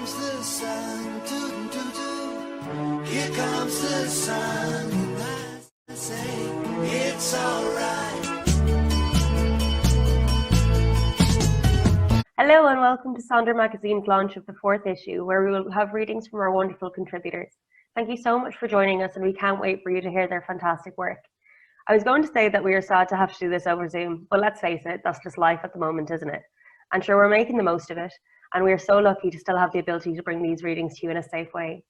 comes the sun, toot toot toot. Here comes the sun, and I say it's alright. Hello and welcome to Sonder Magazine's launch of the 4th issue, where we will have readings from our wonderful contributors. Thank you so much for joining us, and we can't wait for you to hear their fantastic work. I was going to say that we are sad to have to do this over Zoom, but let's face it, that's just life at the moment, isn't it? And sure, we're making the most of it, and we are so lucky to still have the ability to bring these readings to you in a safe way.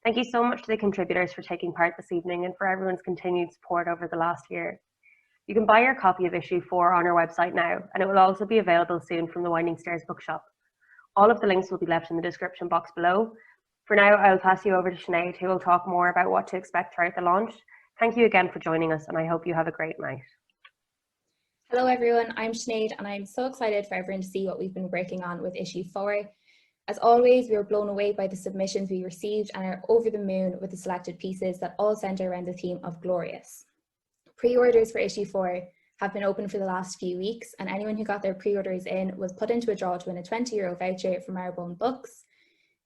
Thank you so much to the contributors for taking part this evening and for everyone's continued support over the last year. You can buy your copy of issue 4 on our website now, and it will also be available soon from the Winding Stairs bookshop. All of the links will be left in the description box below. For now, I'll pass you over to Sinead, who will talk more about what to expect throughout the launch. Thank you again for joining us, and I hope you have a great night. Hello everyone, I'm Sinead and I'm so excited for everyone to see what we've been working on with issue 4. As always, we were blown away by the submissions we received and are over the moon with the selected pieces that all centre around the theme of glorious. Pre-orders for issue 4 have been open for the last few weeks, and anyone who got their pre-orders in was put into a draw to win a €20 voucher from Marrowbone Books.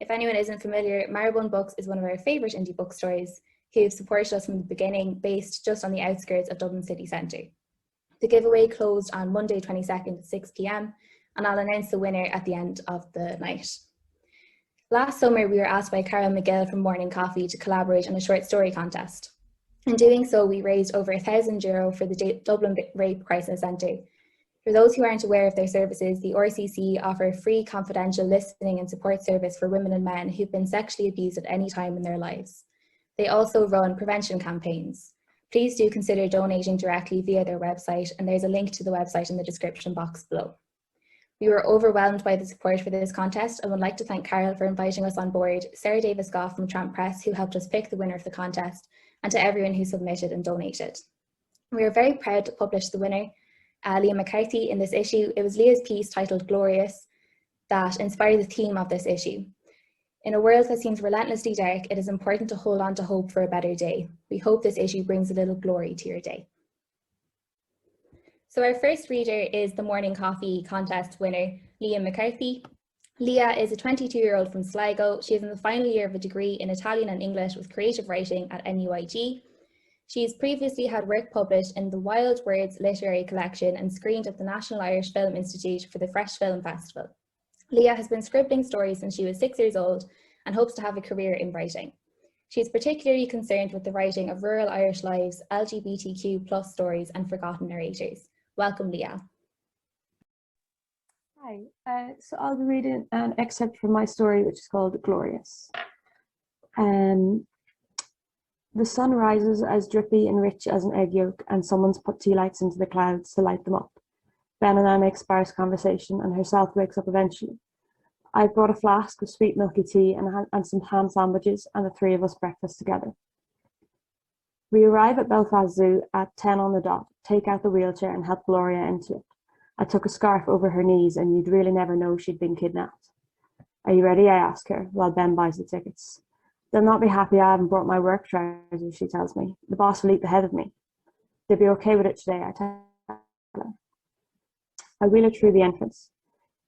If anyone isn't familiar, Marrowbone Books is one of our favourite indie bookstores who've supported us from the beginning, based just on the outskirts of Dublin City Centre. The giveaway closed on Monday 22nd at 6 p.m, and I'll announce the winner at the end of the night. Last summer, we were asked by Carol McGill from Morning Coffee to collaborate on a short story contest. In doing so, we raised over €1,000 for the Dublin Rape Crisis Centre. For those who aren't aware of their services, the RCC offer free confidential listening and support service for women and men who've been sexually abused at any time in their lives. They also run prevention campaigns. Please do consider donating directly via their website, and there's a link to the website in the description box below. We were overwhelmed by the support for this contest and would like to thank Carol for inviting us on board, Sarah Davis-Goff from Tramp Press, who helped us pick the winner of the contest, and to everyone who submitted and donated. We are very proud to publish the winner, Leah McCarthy, in this issue. It was Leah's piece titled Glorious that inspired the theme of this issue. In a world that seems relentlessly dark, it is important to hold on to hope for a better day. We hope this issue brings a little glory to your day. So our first reader is the Morning Coffee contest winner, Leah McCarthy. Leah is a 22-year-old from Sligo. She is in the final year of a degree in Italian and English with creative writing at NUIG. She has previously had work published in the Wild Words Literary Collection and screened at the National Irish Film Institute for the Fresh Film Festival. Leah has been scribbling stories since she was 6 years old and hopes to have a career in writing. She is particularly concerned with the writing of rural Irish lives, LGBTQ+ stories and forgotten narrators. Welcome, Leah. Hi, so I'll be reading an excerpt from my story, which is called Glorious. The sun rises as drippy and rich as an egg yolk, and someone's put tea lights into the clouds to light them up. Ben and I make sparse conversation, and herself wakes up eventually. I brought a flask of sweet milky tea and some ham sandwiches, and the three of us breakfast together. We arrive at Belfast Zoo at 10 on the dot, take out the wheelchair and help Gloria into it. I took a scarf over her knees, and you'd really never know she'd been kidnapped. Are you ready? I ask her, while Ben buys the tickets. They'll not be happy I haven't brought my work trousers, she tells me. The boss will eat the head of me. They'll be okay with it today, I tell her. I wheel her through the entrance.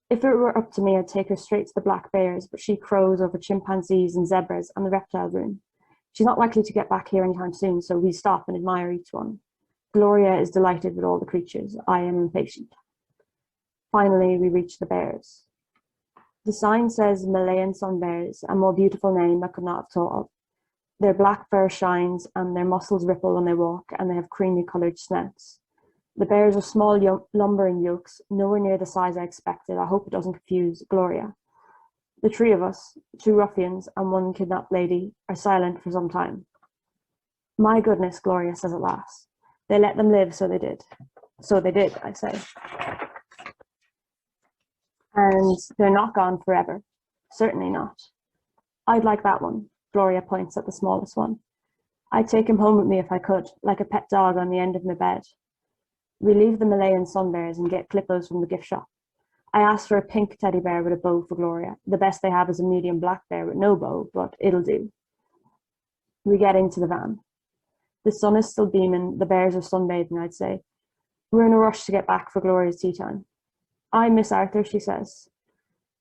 If it were up to me, I'd take her straight to the black bears, but she crows over chimpanzees and zebras and the reptile room. She's not likely to get back here anytime soon, so we stop and admire each one. Gloria is delighted with all the creatures. I am impatient. Finally, we reach the bears. The sign says Malayan sun bears, a more beautiful name I could not have thought of. Their black fur shines and their muscles ripple when they walk, and they have creamy coloured snouts. The bears are small lumbering yolks, nowhere near the size I expected. I hope it doesn't confuse Gloria. The three of us, 2 ruffians and 1 kidnapped lady, are silent for some time. My goodness, Gloria says at last. They let them live, so they did. So they did, I say. And they're not gone forever. Certainly not. I'd like that one. Gloria points at the smallest one. I'd take him home with me if I could, like a pet dog on the end of my bed. We leave the Malayan sun bears and get clippos from the gift shop. I ask for a pink teddy bear with a bow for Gloria. The best they have is a medium black bear with no bow, but it'll do. We get into the van. The sun is still beaming, the bears are sunbathing, I'd say. We're in a rush to get back for Gloria's tea time. I miss Arthur, she says.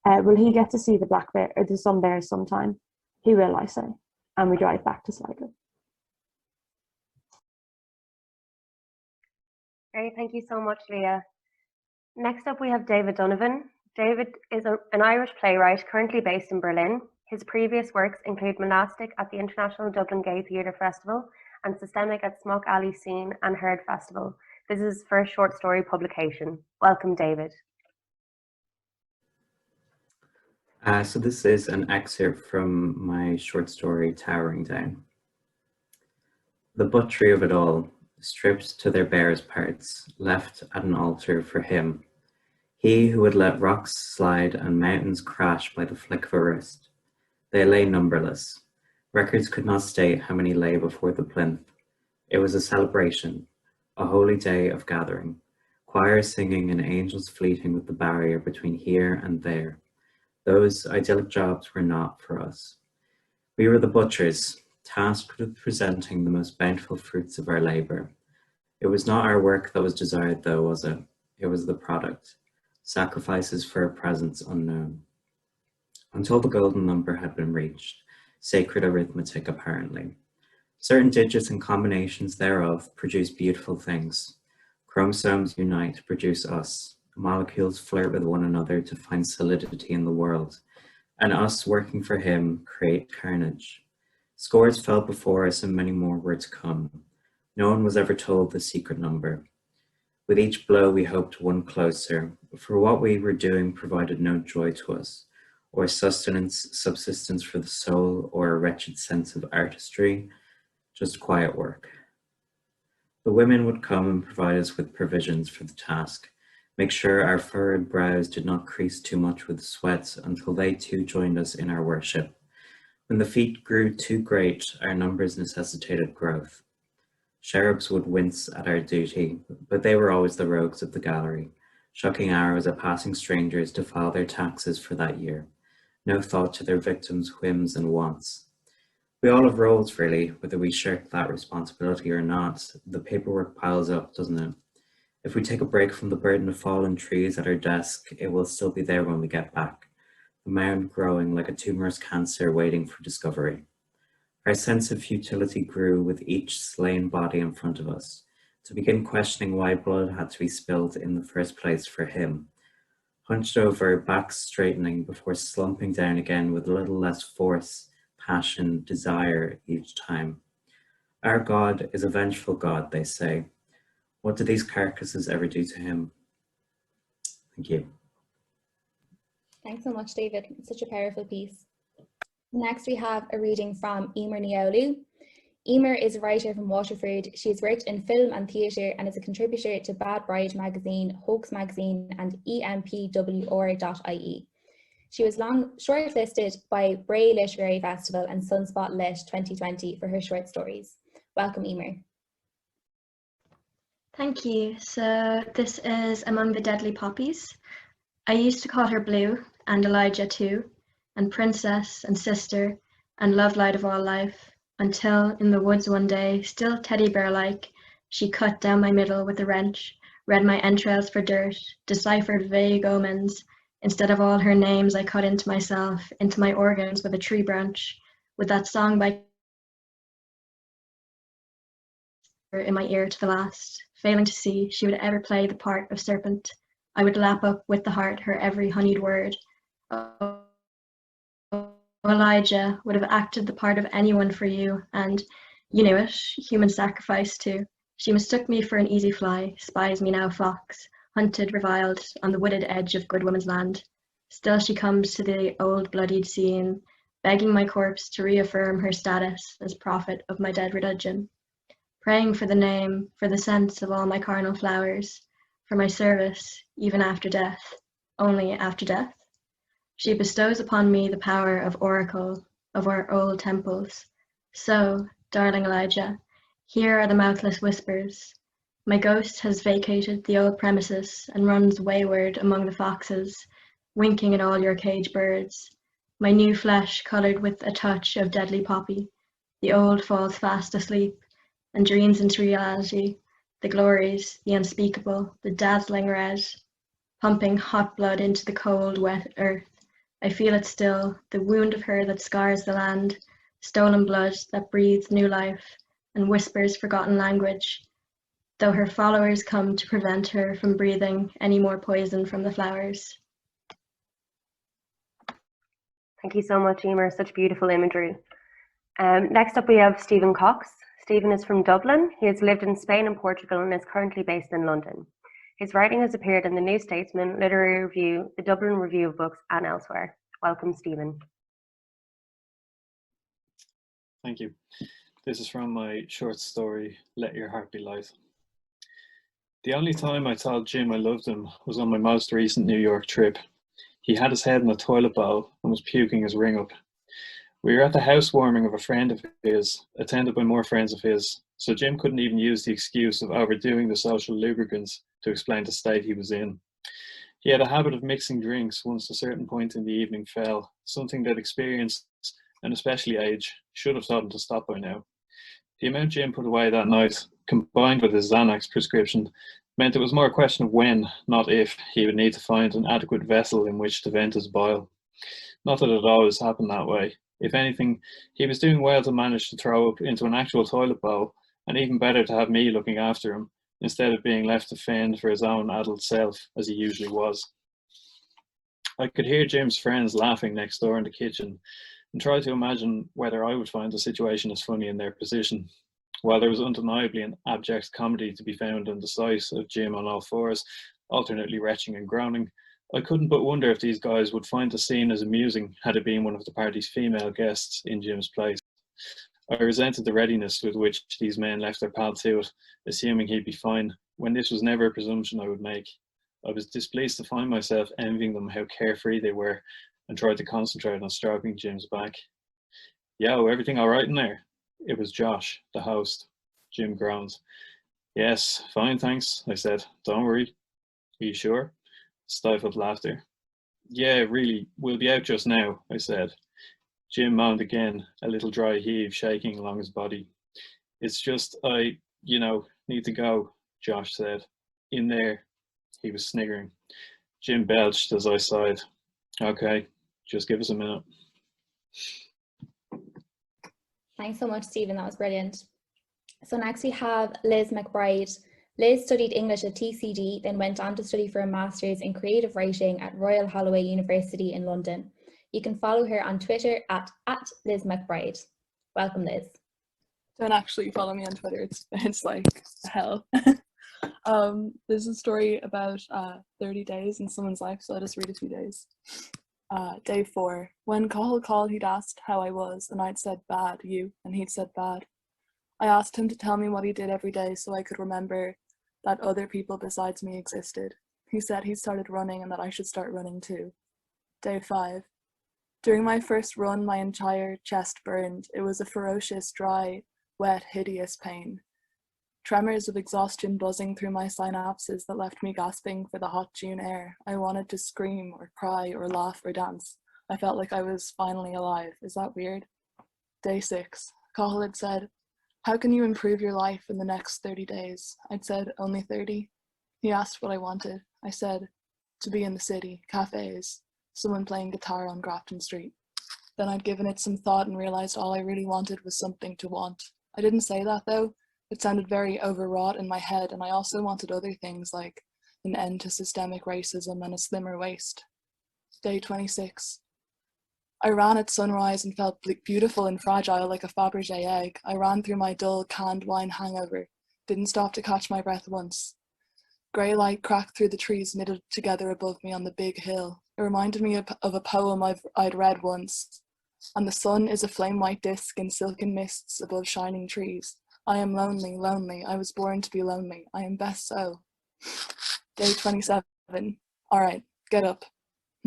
Will he get to see the black bear or the sun bears sometime? He will, I say. And we drive back to Sligo. Great, thank you so much, Leah. Next up, we have David Donovan. David is an Irish playwright currently based in Berlin. His previous works include Monastic at the International Dublin Gay Theatre Festival and Systemic at Smock Alley Scene and Herd Festival. This is his first short story publication. Welcome, David. So this is an excerpt from my short story, Towering Down. The butchery of it all, stripped to their barest parts, left at an altar for him. He who would let rocks slide and mountains crash by the flick of a wrist. They lay numberless. Records could not state how many lay before the plinth. It was a celebration, a holy day of gathering, choirs singing and angels fleeting with the barrier between here and there. Those idyllic jobs were not for us. We were the butchers, tasked with presenting the most bountiful fruits of our labour. It was not our work that was desired though, was it? It was the product. Sacrifices for a presence unknown. Until the golden number had been reached, sacred arithmetic apparently. Certain digits and combinations thereof produce beautiful things. Chromosomes unite to produce us. Molecules flirt with one another to find solidity in the world. And us working for him create carnage. Scores fell before us and many more were to come. No one was ever told the secret number. With each blow we hoped one closer, for what we were doing provided no joy to us, or subsistence for the soul, or a wretched sense of artistry, just quiet work. The women would come and provide us with provisions for the task, make sure our furrowed brows did not crease too much with sweat until they too joined us in our worship. When the feat grew too great, our numbers necessitated growth. Cherubs would wince at our duty, but they were always the rogues of the gallery, shucking arrows at passing strangers to file their taxes for that year. No thought to their victims' whims and wants. We all have roles, really, whether we shirk that responsibility or not. The paperwork piles up, doesn't it? If we take a break from the burden of fallen trees at our desk, it will still be there when we get back, the mound growing like a tumorous cancer waiting for discovery. Our sense of futility grew with each slain body in front of us, to begin questioning why blood had to be spilled in the first place for him. Hunched over, backs straightening before slumping down again with a little less force, passion, desire each time. Our God is a vengeful God, they say. What do these carcasses ever do to him? Thank you. Thanks so much, David. It's such a powerful piece. Next, we have a reading from Emer Neolu. Emer is a writer from Waterford. She has worked in film and theatre and is a contributor to Bad Bride magazine, Hoax magazine and empwr.ie. She was long shortlisted by Bray Literary Festival and Sunspot Lit 2020 for her short stories. Welcome, Emer. Thank you. So this is Among the Deadly Poppies. I used to call her Blue, and Elijah too, and Princess and Sister, and Love Light of all life, until in the woods one day, still teddy bear-like, she cut down my middle with a wrench, read my entrails for dirt, deciphered vague omens. Instead of all her names, I cut into myself, into my organs with a tree branch, with that song by in my ear to the last, failing to see she would ever play the part of serpent. I would lap up with the heart her every honeyed word. Oh, Elijah would have acted the part of anyone for you, and you knew it, human sacrifice too. She mistook me for an easy fly, spies me now fox, hunted, reviled, on the wooded edge of good woman's land. Still she comes to the old bloodied scene, begging my corpse to reaffirm her status as prophet of my dead religion, praying for the name, for the sense of all my carnal flowers, for my service, even after death, only after death. She bestows upon me the power of oracle of our old temples. So, darling Elijah, here are the mouthless whispers. My ghost has vacated the old premises and runs wayward among the foxes, winking at all your cage birds. My new flesh coloured with a touch of deadly poppy. The old falls fast asleep and dreams into reality, the glories, the unspeakable, the dazzling red, pumping hot blood into the cold, wet earth. I feel it still, the wound of her that scars the land, stolen blood that breathes new life and whispers forgotten language, though her followers come to prevent her from breathing any more poison from the flowers. Thank you so much, Emer. Such beautiful imagery. Next up, we have Stephen Cox. Stephen is from Dublin. He has lived in Spain and Portugal and is currently based in London. His writing has appeared in the New Statesman, Literary Review, the Dublin Review of Books, and elsewhere. Welcome, Stephen. Thank you. This is from my short story, Let Your Heart Be Light. The only time I told Jim I loved him was on my most recent New York trip. He had his head in a toilet bowl and was puking his ring up. We were at the housewarming of a friend of his, attended by more friends of his, so Jim couldn't even use the excuse of overdoing the social lubricants to explain the state he was in. He had a habit of mixing drinks once a certain point in the evening fell, something that experience, and especially age, should have taught him to stop by now. The amount Jim put away that night, combined with his Xanax prescription, meant it was more a question of when, not if, he would need to find an adequate vessel in which to vent his bile. Not that it always happened that way. If anything, he was doing well to manage to throw up into an actual toilet bowl, and even better to have me looking after him, instead of being left to fend for his own adult self, as he usually was. I could hear Jim's friends laughing next door in the kitchen, and try to imagine whether I would find the situation as funny in their position. While there was undeniably an abject comedy to be found in the sight of Jim on all fours, alternately retching and groaning, I couldn't but wonder if these guys would find the scene as amusing had it been one of the party's female guests in Jim's place. I resented the readiness with which these men left their pal to it, assuming he'd be fine, when this was never a presumption I would make. I was displeased to find myself envying them how carefree they were, and tried to concentrate on stroking Jim's back. Yo, everything all right in there? It was Josh, the host. Jim groaned. Yes, fine, thanks, I said. Don't worry. Are you sure? Stifled laughter. Yeah, really, we'll be out just now, I said. Jim moaned again, a little dry heave shaking along his body. It's just, I need to go, Josh said. In there. He was sniggering. Jim belched as I sighed. Okay, just give us a minute. Thanks so much, Stephen. That was brilliant. So next we have Liz McBride. Liz studied English at TCD, then went on to study for a master's in creative writing at Royal Holloway University in London. You can follow her on Twitter at Liz McBride. Welcome, Liz. Don't actually follow me on Twitter. It's like hell. There's a story about 30 days in someone's life, so I'll just read a few days. Day 4. When Cahill called, he'd asked how I was, and I'd said bad, you, and he'd said bad. I asked him to tell me what he did every day so I could remember that other people besides me existed. He said he started running and that I should start running too. Day 5. During my first run, my entire chest burned. It was a ferocious, dry, wet, hideous pain. Tremors of exhaustion buzzing through my synapses that left me gasping for the hot June air. I wanted to scream or cry or laugh or dance. I felt like I was finally alive. Is that weird? Day 6. Cahill had said, how can you improve your life in the next 30 days? I'd said, only 30. He asked what I wanted. I said, to be in the city, cafes, someone playing guitar on Grafton Street. Then I'd given it some thought and realized all I really wanted was something to want. I didn't say that though. It sounded very overwrought in my head, and I also wanted other things like an end to systemic racism and a slimmer waist. Day 26. I ran at sunrise and felt beautiful and fragile like a Fabergé egg. I ran through my dull canned wine hangover, didn't stop to catch my breath once. Grey light cracked through the trees knitted together above me on the big hill. It reminded me of a poem I'd read once. And the sun is a flame-white disk in silken mists above shining trees. I am lonely, lonely. I was born to be lonely. I am best so. Day 27. All right, get up.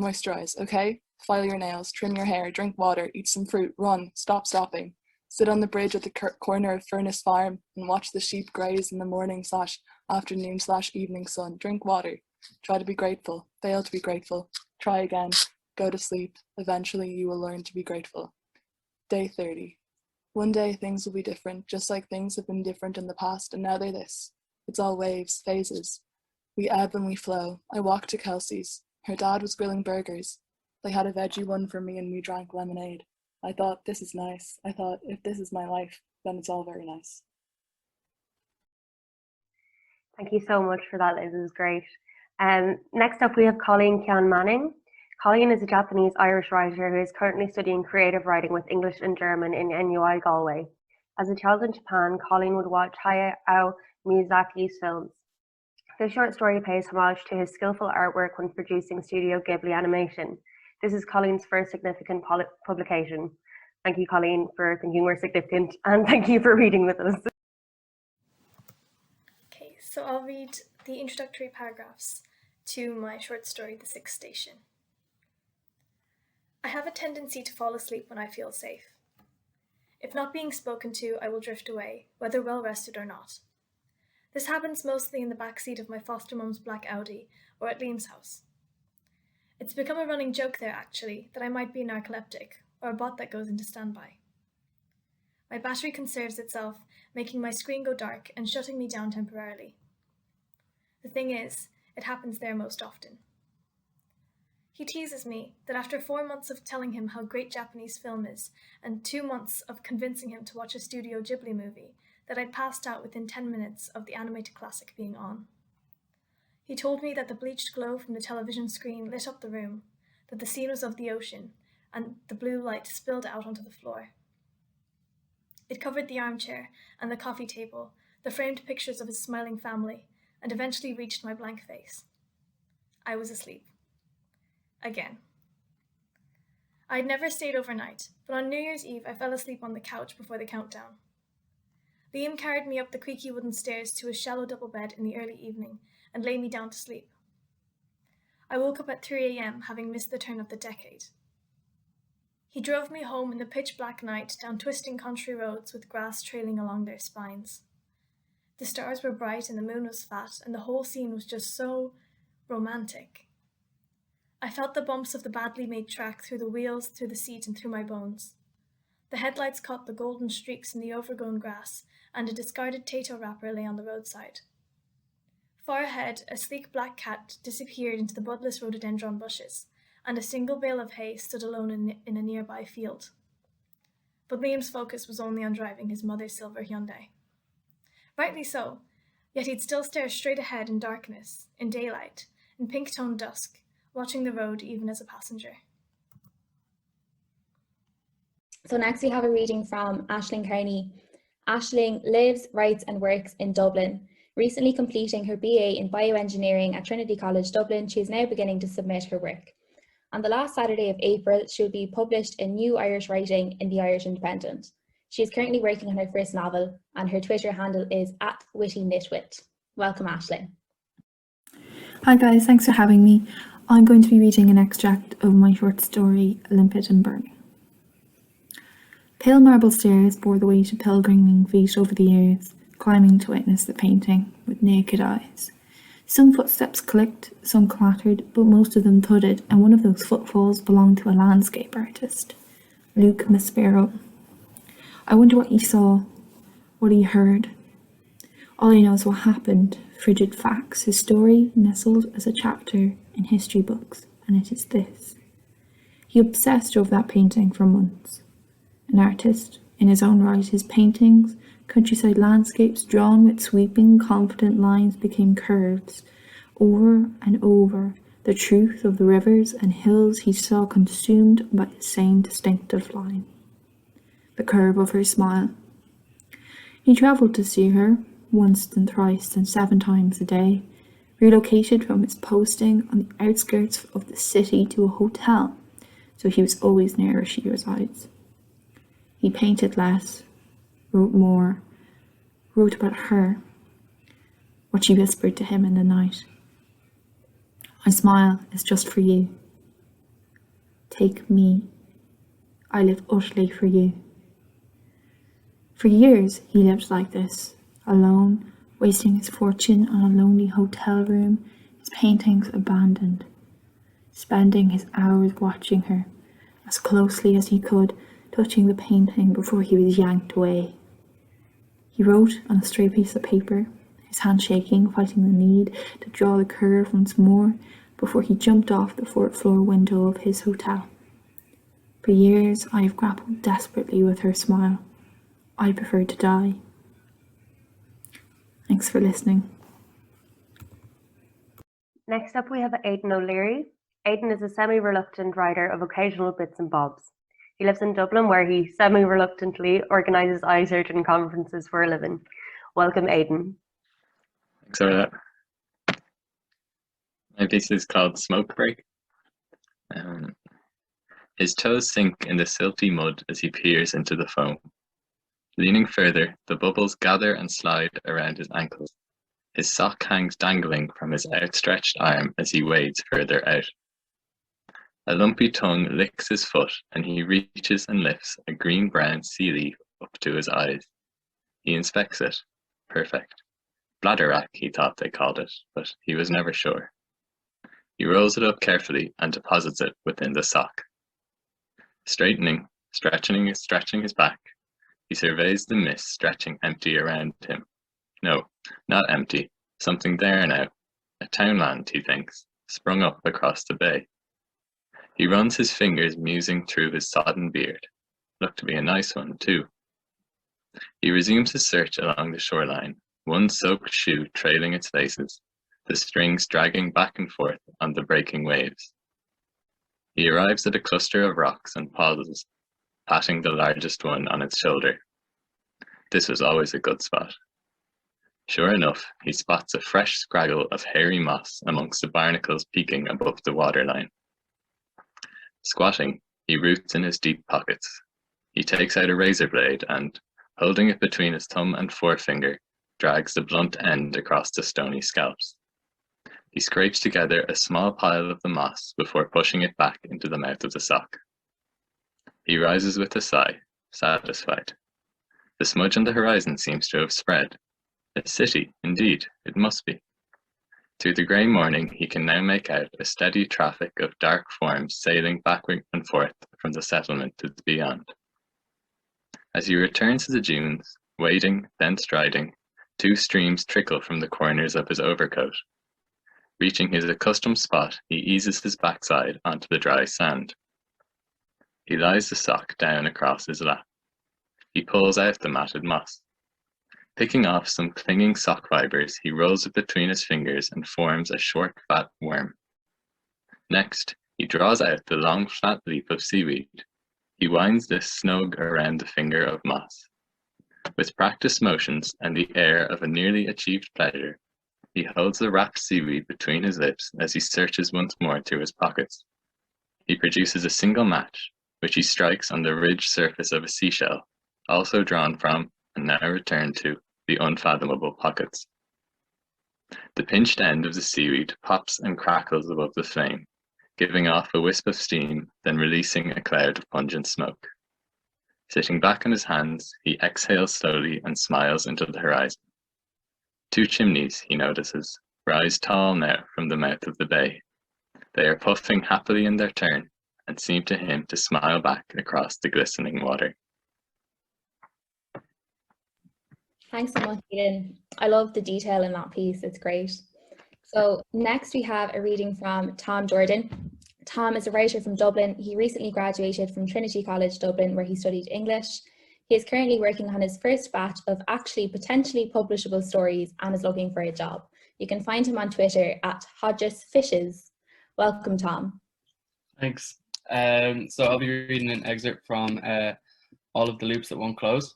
Moisturize, okay? File your nails, trim your hair, drink water, eat some fruit, run, stop stopping. Sit on the bridge at the corner of Furnace Farm and watch the sheep graze in the morning/afternoon/evening sun. Drink water. Try to be grateful. Fail to be grateful. Try again. Go to sleep. Eventually you will learn to be grateful. Day 30. One day things will be different, just like things have been different in the past, and now they're this. It's all waves, phases. We ebb and we flow. I walked to Kelsey's. Her dad was grilling burgers. They had a veggie one for me and we drank lemonade. I thought, this is nice. I thought, if this is my life, then it's all very nice. Thank you so much for that, Liz. It was great. Next up, we have Colleen Kyan Manning. Colleen is a Japanese-Irish writer who is currently studying creative writing with English and German in NUI Galway. As a child in Japan, Colleen would watch Hayao Miyazaki's films. This short story pays homage to his skillful artwork when producing Studio Ghibli animation. This is Colleen's first significant publication. Thank you, Colleen, for thinking we're significant, and thank you for reading with us. Okay, so I'll read the introductory paragraphs to my short story, The Sixth Station. I have a tendency to fall asleep when I feel safe. If not being spoken to, I will drift away, whether well rested or not. This happens mostly in the back seat of my foster mum's black Audi or at Liam's house. It's become a running joke there, actually, that I might be a narcoleptic or a bot that goes into standby. My battery conserves itself, making my screen go dark and shutting me down temporarily. The thing is, it happens there most often. He teases me that after 4 months of telling him how great Japanese film is and 2 months of convincing him to watch a Studio Ghibli movie, that I'd passed out within 10 minutes of the animated classic being on. He told me that the bleached glow from the television screen lit up the room, that the scene was of the ocean, and the blue light spilled out onto the floor. It covered the armchair and the coffee table, the framed pictures of his smiling family, and eventually reached my blank face. I was asleep. Again. I had never stayed overnight, but on New Year's Eve I fell asleep on the couch before the countdown. Liam carried me up the creaky wooden stairs to a shallow double bed in the early evening and laid me down to sleep. I woke up at 3 a.m. having missed the turn of the decade. He drove me home in the pitch black night down twisting country roads with grass trailing along their spines. The stars were bright and the moon was fat, and the whole scene was just so romantic. I felt the bumps of the badly made track through the wheels, through the seat, and through my bones. The headlights caught the golden streaks in the overgrown grass, and a discarded Tato wrapper lay on the roadside. Far ahead, a sleek black cat disappeared into the budless rhododendron bushes, and a single bale of hay stood alone in a nearby field. But Liam's focus was only on driving his mother's silver Hyundai. Rightly so, yet he'd still stare straight ahead in darkness, in daylight, in pink-toned dusk, watching the road even as a passenger. So next we have a reading from Aisling Kearney. Aisling lives, writes and works in Dublin. Recently completing her BA in bioengineering at Trinity College Dublin, she is now beginning to submit her work. On the last Saturday of April, she will be published in New Irish Writing in the Irish Independent. She is currently working on her first novel, and her Twitter handle is @WittyNitwit. Welcome, Aisling. Hi guys, thanks for having me. I'm going to be reading an extract of my short story, Limpid and Burning. Pale marble stairs bore the weight of pilgriming feet over the years, climbing to witness the painting with naked eyes. Some footsteps clicked, some clattered, but most of them thudded, and one of those footfalls belonged to a landscape artist, Luke Maspero. I wonder what he saw, what he heard. All I know is what happened, frigid facts, his story nestled as a chapter in history books, and it is this. He obsessed over that painting for months. An artist, in his own right, his paintings, countryside landscapes drawn with sweeping, confident lines became curves. Over and over, the truth of the rivers and hills he saw consumed by the same distinctive line. The curve of her smile. He travelled to see her, once and thrice and 7 times a day, relocated from his posting on the outskirts of the city to a hotel, so he was always near where she resides. He painted less, wrote more, wrote about her, what she whispered to him in the night. My smile is just for you. Take me. I live utterly for you. For years he lived like this, alone, wasting his fortune on a lonely hotel room, his paintings abandoned, spending his hours watching her, as closely as he could, touching the painting before he was yanked away. He wrote on a stray piece of paper, his hand shaking, fighting the need to draw the curve once more, before he jumped off the 4th floor window of his hotel. For years, I have grappled desperately with her smile. I prefer to die. Thanks for listening. Next up, we have Aidan O'Leary. Aidan is a semi-reluctant writer of occasional bits and bobs. He lives in Dublin, where he semi-reluctantly organises eye surgeon conferences for a living. Welcome, Aidan. Thanks for that. My piece is called Smoke Break. His toes sink in the silty mud as he peers into the foam. Leaning further, the bubbles gather and slide around his ankles. His sock hangs dangling from his outstretched arm as he wades further out. A lumpy tongue licks his foot, and he reaches and lifts a green-brown sea leaf up to his eyes. He inspects it. Perfect. Bladderwrack, he thought they called it, but he was never sure. He rolls it up carefully and deposits it within the sock. Straightening, stretching his back, he surveys the mist stretching empty around him. No, not empty. Something there now. A townland, he thinks, sprung up across the bay. He runs his fingers musing through his sodden beard. Looked to be a nice one, too. He resumes his search along the shoreline, one soaked shoe trailing its laces, the strings dragging back and forth on the breaking waves. He arrives at a cluster of rocks and pauses, patting the largest one on its shoulder. This was always a good spot. Sure enough, he spots a fresh scraggle of hairy moss amongst the barnacles peeking above the waterline. Squatting, he roots in his deep pockets. He takes out a razor blade and, holding it between his thumb and forefinger, drags the blunt end across the stony scalps. He scrapes together a small pile of the moss before pushing it back into the mouth of the sock. He rises with a sigh, satisfied. The smudge on the horizon seems to have spread. A city, indeed, it must be. Through the grey morning, he can now make out a steady traffic of dark forms sailing backward and forth from the settlement to the beyond. As he returns to the dunes, wading, then striding, 2 streams trickle from the corners of his overcoat. Reaching his accustomed spot, he eases his backside onto the dry sand. He lies the sock down across his lap. He pulls out the matted moss. Picking off some clinging sock fibers, he rolls it between his fingers and forms a short, fat worm. Next, he draws out the long, flat leaf of seaweed. He winds this snug around the finger of moss. With practiced motions and the air of a nearly achieved pleasure, he holds the wrapped seaweed between his lips as he searches once more through his pockets. He produces a single match, which he strikes on the ridged surface of a seashell, also drawn from, and now returned to, the unfathomable pockets. The pinched end of the seaweed pops and crackles above the flame, giving off a wisp of steam, then releasing a cloud of pungent smoke. Sitting back on his hands, he exhales slowly and smiles into the horizon. 2 chimneys, he notices, rise tall now from the mouth of the bay. They are puffing happily in their turn, and seem to him to smile back across the glistening water. Thanks so much, Aidan. I love the detail in that piece, it's great. So next we have a reading from Tom Jordan. Tom is a writer from Dublin. He recently graduated from Trinity College Dublin, where he studied English. He is currently working on his first batch of actually potentially publishable stories and is looking for a job. You can find him on Twitter at HodgesFishes. Welcome, Tom. Thanks. So I'll be reading an excerpt from All of the Loops That Won't Close.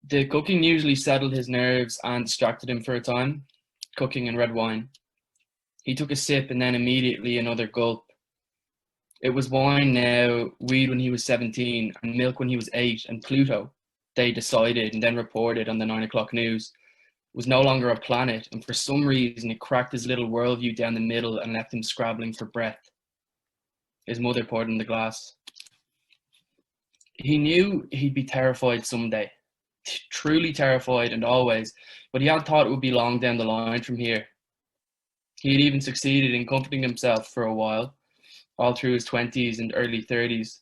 The cooking usually settled his nerves and distracted him for a time. Cooking and red wine. He took a sip and then immediately another gulp. It was wine now, weed when he was 17, and milk when he was 8, and Pluto, they decided and then reported on the 9 o'clock news, was no longer a planet, and for some reason it cracked his little worldview down the middle and left him scrabbling for breath. His mother poured in the glass. He knew he'd be terrified someday, truly terrified and always, but he hadn't thought it would be long down the line from here. He had even succeeded in comforting himself for a while, all through his 20s and early 30s,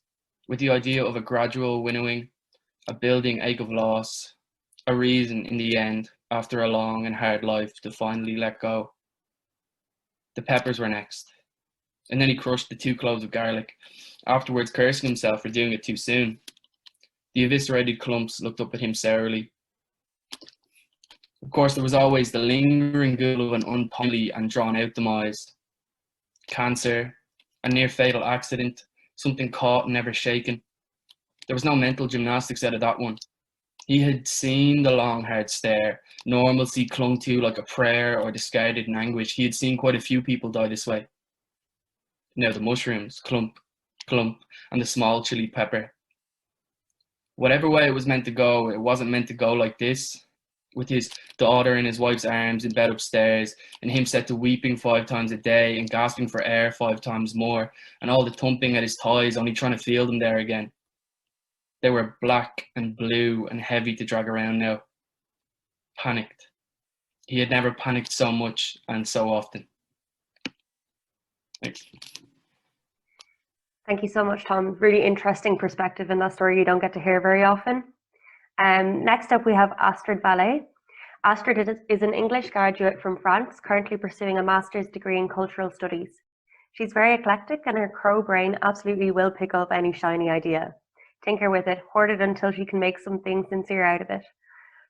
with the idea of a gradual winnowing, a building ache of loss, a reason in the end, after a long and hard life, to finally let go. The peppers were next. And then he crushed the 2 cloves of garlic, afterwards cursing himself for doing it too soon. The eviscerated clumps looked up at him sourly. Of course, there was always the lingering ghoul of an untimely and drawn-out demise. Cancer, a near-fatal accident, something caught and never shaken. There was no mental gymnastics out of that one. He had seen the long, hard stare, normalcy clung to like a prayer or discarded in anguish. He had seen quite a few people die this way. Now the mushrooms, clump, clump, and the small chili pepper. Whatever way it was meant to go, it wasn't meant to go like this, with his daughter in his wife's arms in bed upstairs, and him set to weeping 5 times a day and gasping for air 5 times more, and all the thumping at his thighs, only trying to feel them there again. They were black and blue and heavy to drag around now. Panicked. He had never panicked so much and so often. Thanks. Thank you so much, Tom. Really interesting perspective in that story you don't get to hear very often. Next up, we have Astrid Ballet. Astrid is an English graduate from France, currently pursuing a master's degree in cultural studies. She's very eclectic, and her crow brain absolutely will pick up any shiny idea. Tinker with it, hoard it until she can make something sincere out of it.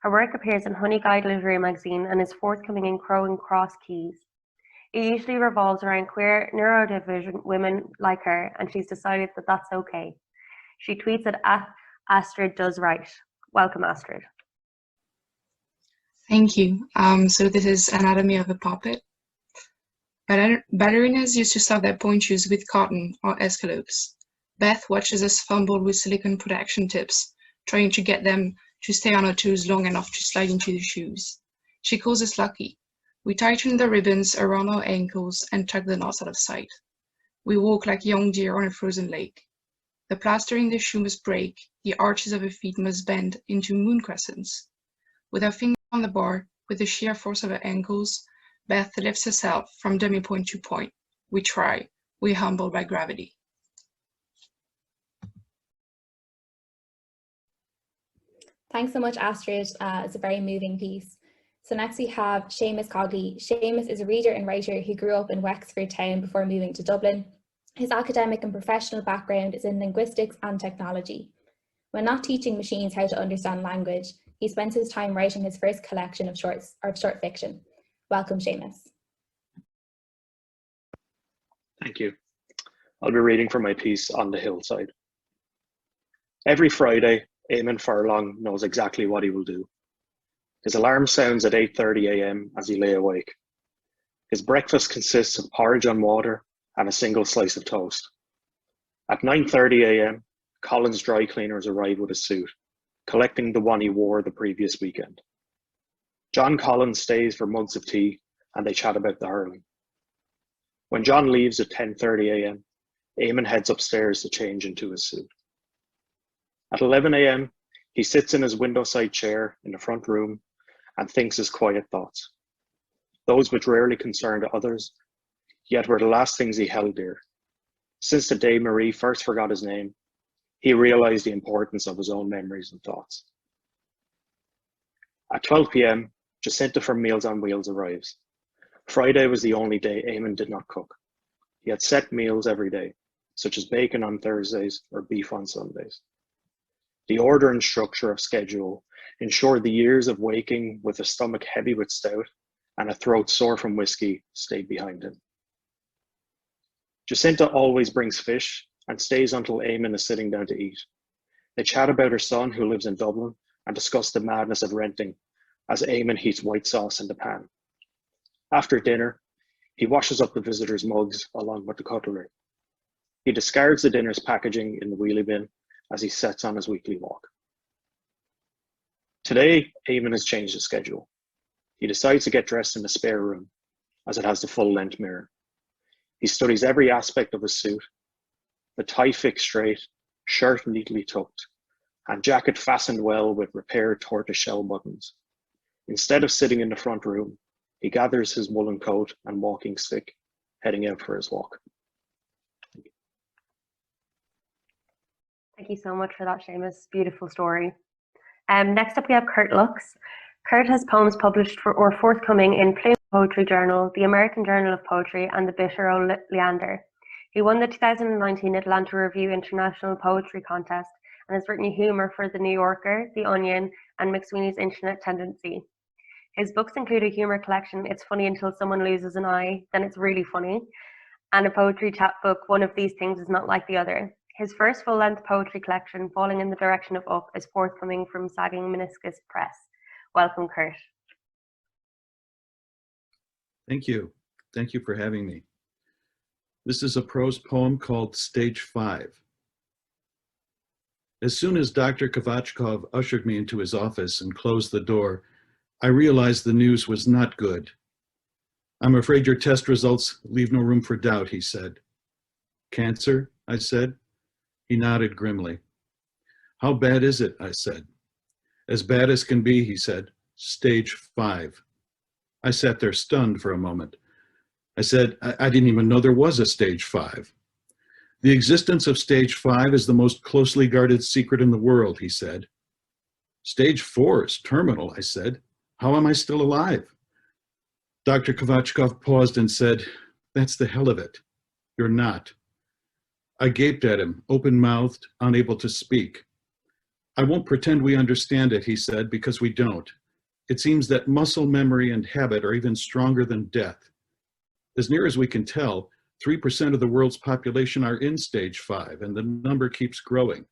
Her work appears in Honey Guide Literary Magazine and is forthcoming in Crow and Cross Keys. It usually revolves around queer, neurodivergent women like her, and she's decided that that's okay. She tweets at Astrid Does Right. Welcome, Astrid. Thank you. So this is Anatomy of a Puppet. Ballerinas used to stuff their point shoes with cotton or escalopes. Beth watches us fumble with silicone protection tips, trying to get them to stay on her toes long enough to slide into the shoes. She calls us lucky. We tighten the ribbons around our ankles and tuck the knots out of sight. We walk like young deer on a frozen lake. The plaster in the shoe must break, the arches of her feet must bend into moon crescents. With her finger on the bar, with the sheer force of her ankles, Beth lifts herself from dummy point to point. We try. We humble by gravity. Thanks so much, Astrid. It's a very moving piece. So next we have Sheamus Coggy. Sheamus is a reader and writer who grew up in Wexford town before moving to Dublin. His academic and professional background is in linguistics and technology. When not teaching machines how to understand language, he spends his time writing his first collection of short fiction. Welcome, Sheamus. Thank you. I'll be reading from my piece On the Hillside. Every Friday, Eamon Furlong knows exactly what he will do. His alarm sounds at 8:30 a.m. as he lay awake. His breakfast consists of porridge on water and a single slice of toast. At 9:30 a.m., Colin's dry cleaners arrive with a suit, collecting the one he wore the previous weekend. John Collins stays for mugs of tea and they chat about the hurling. When John leaves at 10:30 a.m., Eamon heads upstairs to change into his suit. At 11 a.m., he sits in his window-side chair in the front room and thinks his quiet thoughts, those which rarely concerned others, yet were the last things he held dear. Since the day Marie first forgot his name, he realized the importance of his own memories and thoughts. At 12 p.m., Jacinta from Meals on Wheels arrives. Friday was the only day Eamon did not cook. He had set meals every day, such as bacon on Thursdays or beef on Sundays. The order and structure of schedule ensured the years of waking with a stomach heavy with stout and a throat sore from whiskey stayed behind him. Jacinta always brings fish and stays until Eamon is sitting down to eat. They chat about her son who lives in Dublin and discuss the madness of renting as Eamon heats white sauce in the pan. After dinner, he washes up the visitors' mugs along with the cutlery. He discards the dinner's packaging in the wheelie bin as he sets on his weekly walk. Today, Eamon has changed his schedule. He decides to get dressed in the spare room, as it has the full-length mirror. He studies every aspect of his suit, the tie fixed straight, shirt neatly tucked, and jacket fastened well with repaired tortoiseshell buttons. Instead of sitting in the front room, he gathers his woolen coat and walking stick, heading out for his walk. Thank you so much for that, Sheamus. Beautiful story. Next up, we have Kurt Lux. Kurt has poems published or forthcoming in Plume Poetry Journal, the American Journal of Poetry, and the Bitter Oleander. He won the 2019 Atlanta Review International Poetry Contest and has written humour for The New Yorker, The Onion, and McSweeney's Internet Tendency. His books include a humour collection, It's Funny Until Someone Loses an Eye, Then It's Really Funny, and a poetry chapbook, One of These Things Is Not Like the Other. His first full-length poetry collection, Falling in the Direction of Up, is forthcoming from Sagging Meniscus Press. Welcome, Kurt. Thank you. Thank you for having me. This is a prose poem called Stage 5. As soon as Dr. Kovachkov ushered me into his office and closed the door, I realized the news was not good. I'm afraid your test results leave no room for doubt, he said. Cancer, I said. He nodded grimly. How bad is it, I said. As bad as can be, he said. Stage 5. I sat there stunned for a moment. I said, I didn't even know there was a stage 5. The existence of stage 5 is the most closely guarded secret in the world, he said. Stage 4 is terminal, I said. How am I still alive? Dr. Kovachkov paused and said, that's the hell of it. You're not. I gaped at him, open-mouthed, unable to speak. I won't pretend we understand it, he said, because we don't. It seems that muscle memory and habit are even stronger than death. As near as we can tell, 3% of the world's population are in stage 5, and the number keeps growing.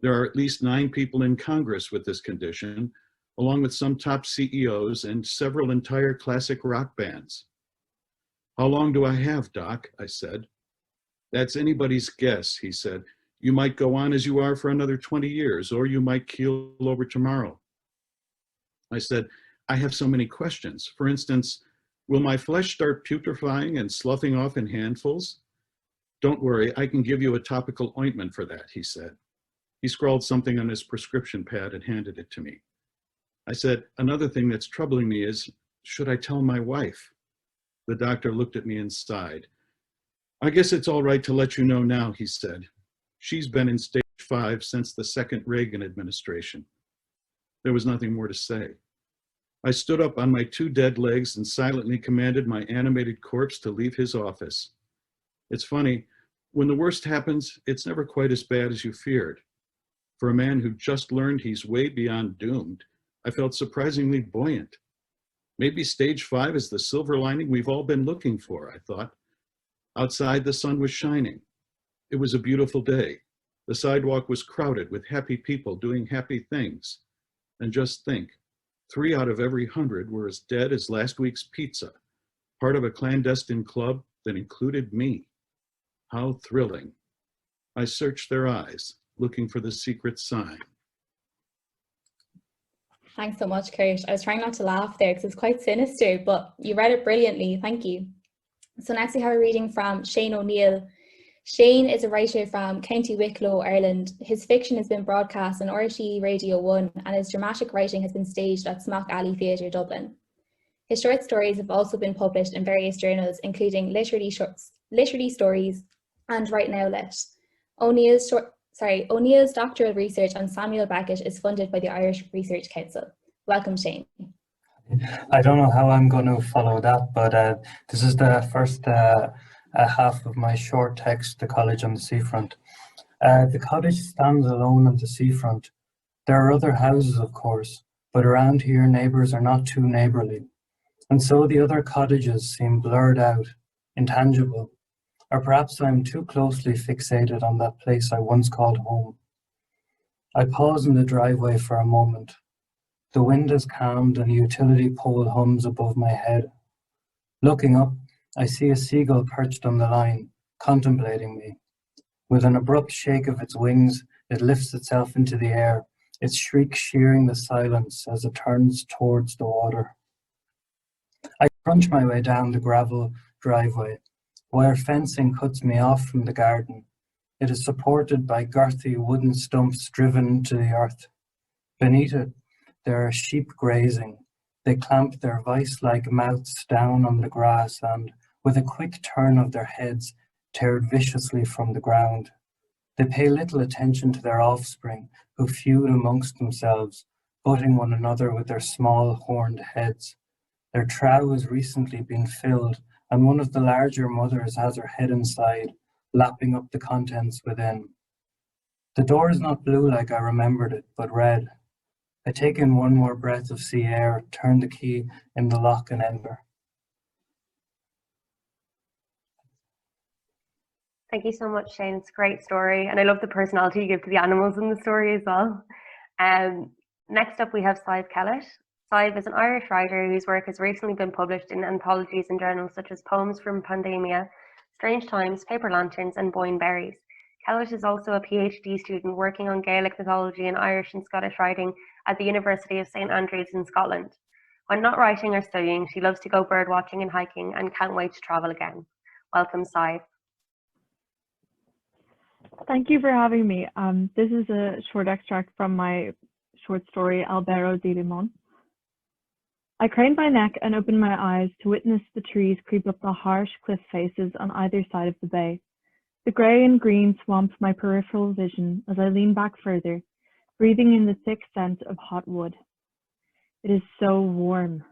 There are at least 9 people in Congress with this condition, along with some top CEOs and several entire classic rock bands. How long do I have, Doc? I said. That's anybody's guess, he said. You might go on as you are for another 20 years, or you might keel over tomorrow. I said, I have so many questions. For instance, will my flesh start putrefying and sloughing off in handfuls? Don't worry, I can give you a topical ointment for that, he said. He scrawled something on his prescription pad and handed it to me. I said, another thing that's troubling me is, should I tell my wife? The doctor looked at me and sighed. I guess it's all right to let you know now, he said. She's been in stage 5 since the second Reagan administration. There was nothing more to say. I stood up on my 2 dead legs and silently commanded my animated corpse to leave his office. It's funny, when the worst happens, it's never quite as bad as you feared. For a man who just learned he's way beyond doomed, I felt surprisingly buoyant. Maybe stage 5 is the silver lining we've all been looking for, I thought. Outside, the sun was shining. It was a beautiful day. The sidewalk was crowded with happy people doing happy things. And just think, 3 out of every 100 were as dead as last week's pizza, part of a clandestine club that included me. How thrilling. I searched their eyes, looking for the secret sign. Thanks so much, Kurt. I was trying not to laugh there because it's quite sinister, but you read it brilliantly. Thank you. So next we have a reading from Shane O'Neill. Shane is a writer from County Wicklow, Ireland. His fiction has been broadcast on RTE Radio 1 and his dramatic writing has been staged at Smock Alley Theatre, Dublin. His short stories have also been published in various journals, including Literary Stories and Right Now Lit. O'Neill's doctoral research on Samuel Beckett is funded by the Irish Research Council. Welcome, Shane. I don't know how I'm going to follow that, but this is the first half of my short text, The Cottage on the Seafront. The cottage stands alone on the seafront. There are other houses, of course, but around here neighbours are not too neighbourly. And so the other cottages seem blurred out, intangible. Or perhaps I'm too closely fixated on that place I once called home. I pause in the driveway for a moment. The wind has calmed and a utility pole hums above my head. Looking up, I see a seagull perched on the line, contemplating me. With an abrupt shake of its wings, it lifts itself into the air, its shriek shearing the silence as it turns towards the water. I crunch my way down the gravel driveway. Wire fencing cuts me off from the garden. It is supported by girthy wooden stumps driven into the earth. Beneath it, there are sheep grazing. They clamp their vice-like mouths down on the grass and, with a quick turn of their heads, tear it viciously from the ground. They pay little attention to their offspring, who feud amongst themselves, butting one another with their small horned heads. Their trough has recently been filled, and one of the larger mothers has her head inside, lapping up the contents within. The door is not blue like I remembered it, but red. I take in one more breath of sea air, turn the key in the lock and enter. Thank you so much, Shane. It's a great story, and I love the personality you give to the animals in the story as well. Next up, we have Scythe Kellet. Scythe is an Irish writer whose work has recently been published in anthologies and journals such as Poems from Pandemia, Strange Times, Paper Lanterns, and Boyne Berries. Kellet is also a PhD student working on Gaelic mythology and Irish and Scottish writing at the University of St Andrews in Scotland. When not writing or studying, she loves to go bird watching and hiking and can't wait to travel again. Welcome, Scythe. Thank you for having me. This is a short extract from my short story, Albero di Limon. I craned my neck and opened my eyes to witness the trees creep up the harsh cliff faces on either side of the bay. The grey and green swamped my peripheral vision as I leaned back further, breathing in the thick scent of hot wood. It is so warm.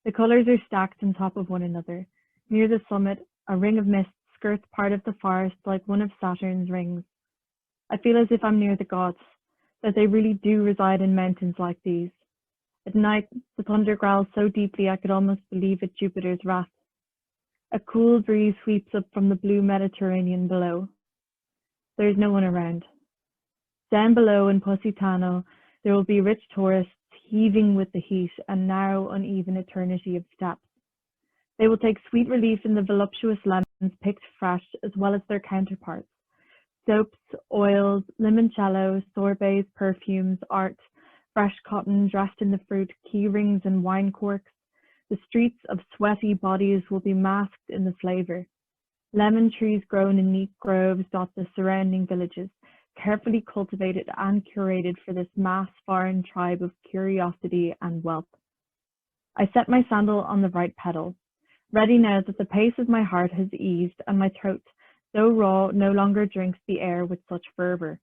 The colours are stacked on top of one another. Near the summit, a ring of mist skirts part of the forest like one of Saturn's rings. I feel as if I'm near the gods, that they really do reside in mountains like these. At night, the thunder growls so deeply I could almost believe it Jupiter's wrath. A cool breeze sweeps up from the blue Mediterranean below. There is no one around. Down below in Positano, there will be rich tourists heaving with the heat and narrow, uneven eternity of steps. They will take sweet relief in the voluptuous lemons picked fresh, as well as their counterparts. Soaps, oils, limoncello, sorbets, perfumes, art, fresh cotton dressed in the fruit, key rings and wine corks. The streets of sweaty bodies will be masked in the flavour. Lemon trees grown in neat groves dot the surrounding villages, carefully cultivated and curated for this mass foreign tribe of curiosity and wealth. I set my sandal on the right pedal, ready now that the pace of my heart has eased and my throat, though raw, no longer drinks the air with such fervour.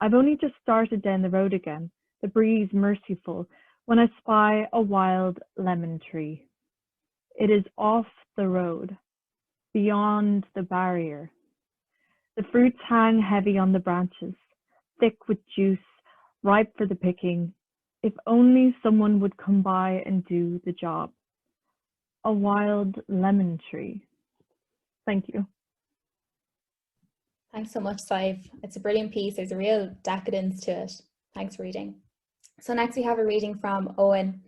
I've only just started down the road again, the breeze merciful, when I spy a wild lemon tree. It is off the road, beyond the barrier. The fruits hang heavy on the branches, thick with juice, ripe for the picking. If only someone would come by and do the job. A wild lemon tree. Thank you. Thanks so much, Scythe. It's a brilliant piece. There's a real decadence to it. Thanks for reading. So next we have a reading from Owen.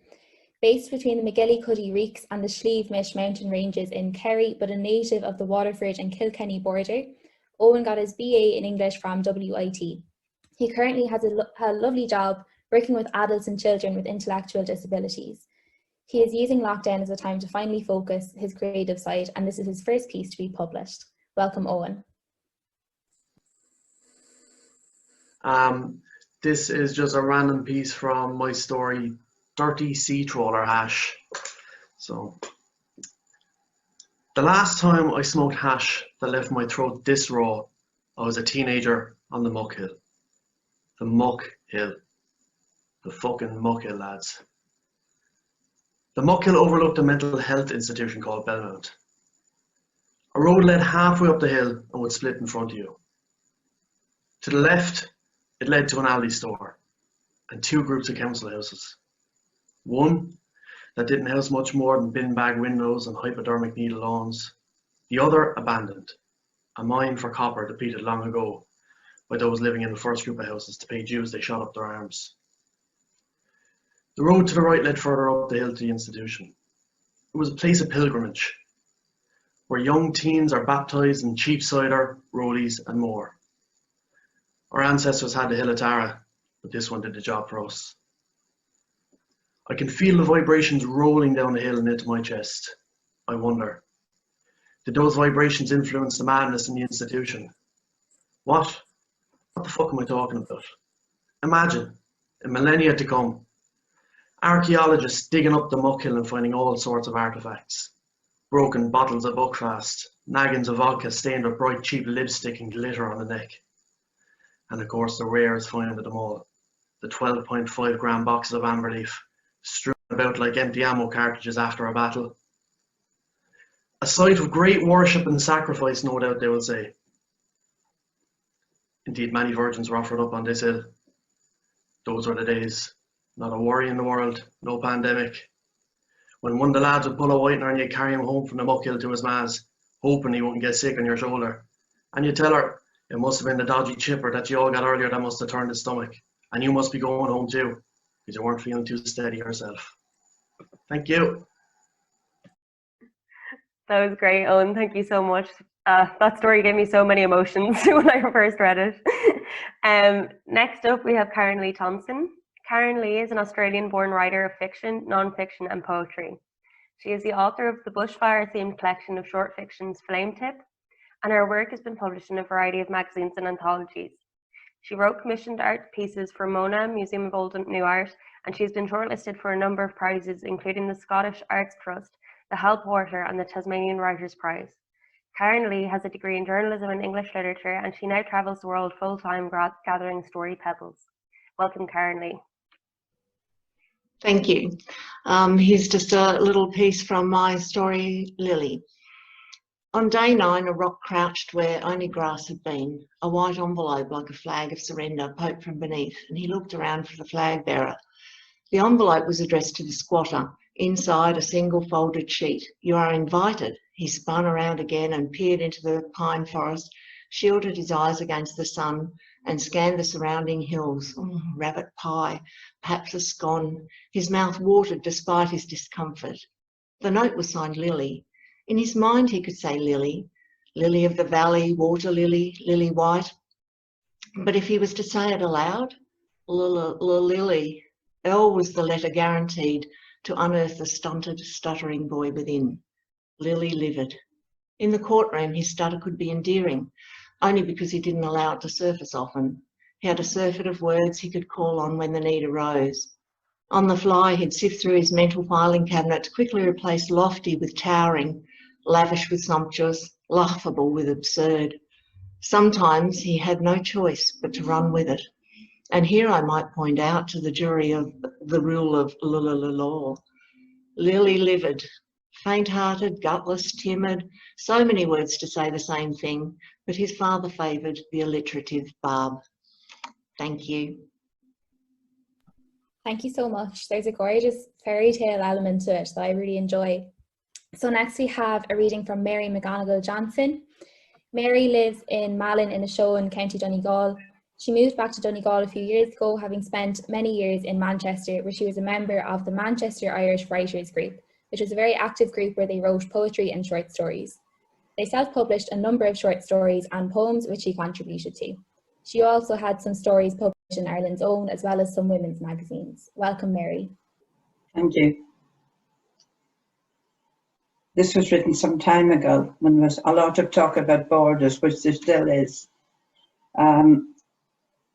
Based between the McGillicuddy Reeks and the Slieve-Mish mountain ranges in Kerry, but a native of the Waterford and Kilkenny border, Owen got his BA in English from WIT. He currently has a lovely job working with adults and children with intellectual disabilities. He is using lockdown as a time to finally focus his creative side, and this is his first piece to be published. Welcome, Owen. This is just a random piece from my story, Dirty Sea Trawler Hash. So, the last time I smoked hash that left my throat this raw, I was a teenager on the Muck Hill. The Muck Hill. The fucking Muck Hill, lads. The Muck Hill overlooked a mental health institution called Belmont. A road led halfway up the hill and would split in front of you. To the left, it led to an Aldi store and two groups of council houses. One that didn't house much more than bin bag windows and hypodermic needle lawns. The other abandoned, a mine for copper depleted long ago by those living in the first group of houses to pay dues they shot up their arms. The road to the right led further up the hill to the institution. It was a place of pilgrimage, where young teens are baptised in cheap cider, rollies and more. Our ancestors had the Hill of Tara, but this one did the job for us. I can feel the vibrations rolling down the hill and into my chest. I wonder, did those vibrations influence the madness in the institution? What the fuck am I talking about? Imagine, in millennia to come, archaeologists digging up the Muck Hill and finding all sorts of artefacts. Broken bottles of Buckfast, naggins of vodka stained with bright cheap lipstick and glitter on the neck. And of course the rarest find of them all, the 12.5 gram boxes of amberleaf strewn about like empty ammo cartridges after a battle. A site of great worship and sacrifice, no doubt they will say. Indeed, many virgins were offered up on this hill. Those were the days. Not a worry in the world, no pandemic. When one of the lads would pull a whitener and you'd carry him home from the muck hill to his ma's, hoping he wouldn't get sick on your shoulder. And you'd tell her, it must have been the dodgy chipper that you all got earlier that must have turned his stomach. And you must be going home too, because you weren't feeling too steady yourself. Thank you. That was great, Owen. Thank you so much. That story gave me so many emotions when I first read it. Next up, we have Karen Lee Thompson. Karen Lee is an Australian-born writer of fiction, non-fiction and poetry. She is the author of the bushfire-themed collection of short fictions Flame Tip, and her work has been published in a variety of magazines and anthologies. She wrote commissioned art pieces for Mona, Museum of Old and New Art, and she has been shortlisted for a number of prizes, including the Scottish Arts Trust, the Hal Porter and the Tasmanian Writers' Prize. Karen Lee has a degree in journalism and English literature, and she now travels the world full-time gathering story pebbles. Welcome, Karen Lee. Thank you. Here's just a little piece from my story, Lily. On day 9, a rock crouched where only grass had been, a white envelope like a flag of surrender poked from beneath, and he looked around for the flag bearer. The envelope was addressed to the squatter. Inside, a single folded sheet. You are invited. He spun around again and peered into the pine forest, shielded his eyes against the sun, and scanned the surrounding hills. Oh, rabbit pie, perhaps a scone. His mouth watered despite his discomfort. The note was signed Lily. In his mind he could say Lily, lily of the valley, water lily, lily white. But if he was to say it aloud, Lily, L was the letter guaranteed to unearth the stunted, stuttering boy within. Lily livid. In the courtroom his stutter could be endearing, only because he didn't allow it to surface often. He had a surfeit of words he could call on when the need arose. On the fly, he'd sift through his mental filing cabinet to quickly replace lofty with towering, lavish with sumptuous, laughable with absurd. Sometimes he had no choice but to run with it. And here I might point out to the jury of the rule of law. Lily livid, faint-hearted, gutless, timid, so many words to say the same thing, but his father favoured the alliterative Barb. Thank you. Thank you so much. There's a gorgeous fairy tale element to it that I really enjoy. So next we have a reading from Mary McGonagall Johnson. Mary lives in Malin in Ashow in County Donegal. She moved back to Donegal a few years ago, having spent many years in Manchester, where she was a member of the Manchester Irish Writers Group, which was a very active group where they wrote poetry and short stories. They self-published a number of short stories and poems which she contributed to. She also had some stories published in Ireland's Own, as well as some women's magazines. Welcome, Mary. Thank you. This was written some time ago when there was a lot of talk about borders, which there still is.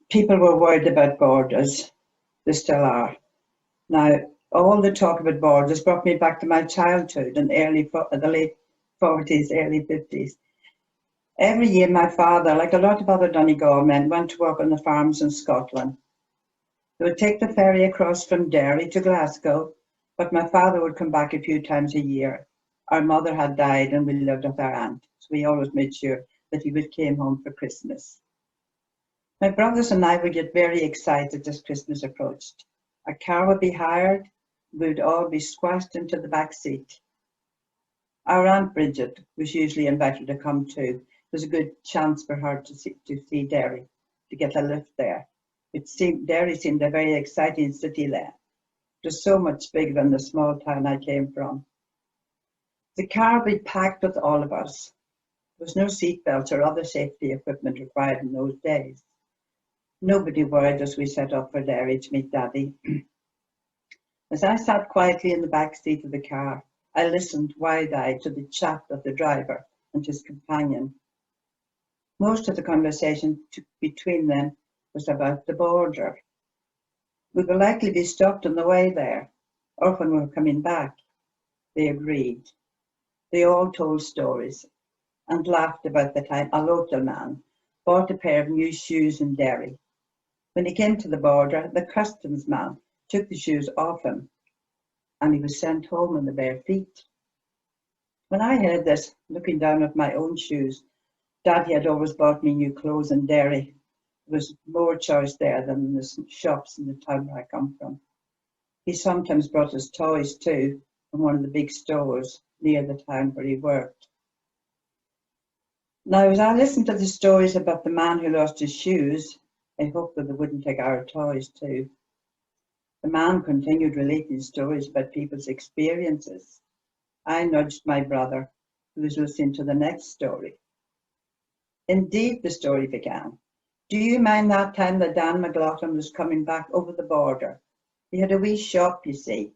People were worried about borders. They still are. Now, all the talk about borders brought me back to my childhood in the late 40s, early 50s. Every year my father, like a lot of other Donegal men, went to work on the farms in Scotland. They would take the ferry across from Derry to Glasgow, but my father would come back a few times a year. Our mother had died and we lived with our aunt, so we always made sure that he came home for Christmas. My brothers and I would get very excited as Christmas approached. A car would be hired, we would all be squashed into the back seat. Our Aunt Bridget was usually invited to come too. It was a good chance for her to see Derry, to get a lift there. Derry seemed a very exciting city then. It was so much bigger than the small town I came from. The car would be packed with all of us. There was no seatbelts or other safety equipment required in those days. Nobody worried as we set off for Derry to meet Daddy. As I sat quietly in the back seat of the car, I listened wide-eyed to the chat of the driver and his companion. Most of the conversation between them was about the border. We would likely be stopped on the way there, or when we were coming back. They agreed. They all told stories and laughed about the time a local man bought a pair of new shoes in Derry. When he came to the border, the customs man took the shoes off him. and he was sent home on the bare feet. When I heard this, looking down at my own shoes, Daddy had always bought me new clothes in Derry. There was more choice there than in the shops in the town where I come from. He sometimes brought us toys too, from one of the big stores near the town where he worked. Now, as I listened to the stories about the man who lost his shoes, I hoped that they wouldn't take our toys too. The man continued relating stories about people's experiences. I nudged my brother, who was listening to the next story. Indeed, the story began. Do you mind that time that Dan McLaughlin was coming back over the border? He had a wee shop, you see,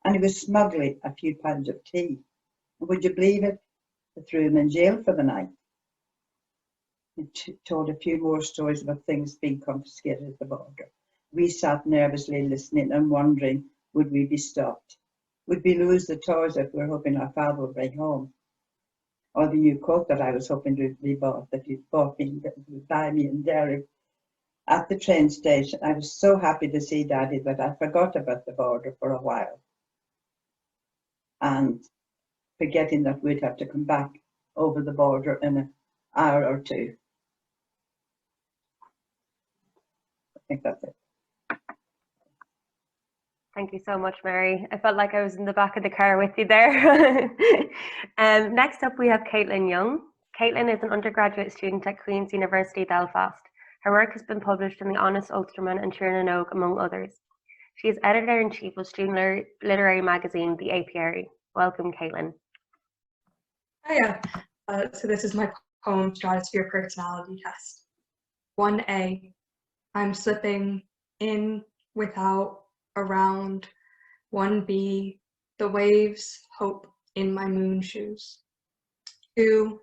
and he was smuggling a few pounds of tea. And would you believe it? They threw him in jail for the night. He told a few more stories about things being confiscated at the border. We sat nervously listening and wondering, would we be stopped? Would we lose the toys that we were hoping our father would bring home? Or the new coat that I was hoping to be bought, that he'd bought me, that would buy me in Derry. At the train station, I was so happy to see Daddy that I forgot about the border for a while. And forgetting that we'd have to come back over the border in an hour or two. I think that's it. Thank you so much, Mary. I felt like I was in the back of the car with you there. Next up, we have Caitlin Young. Caitlin is an undergraduate student at Queen's University Belfast. Her work has been published in The Honest Ulsterman and Tiernan Oak, among others. She is editor-in-chief of student literary magazine, The Apiary. Welcome, Caitlin. Hiya. So this is my poem, Stratosphere Personality Test. 1A. I'm slipping in, without, around. 1B. The waves hope in my moon shoes. 2.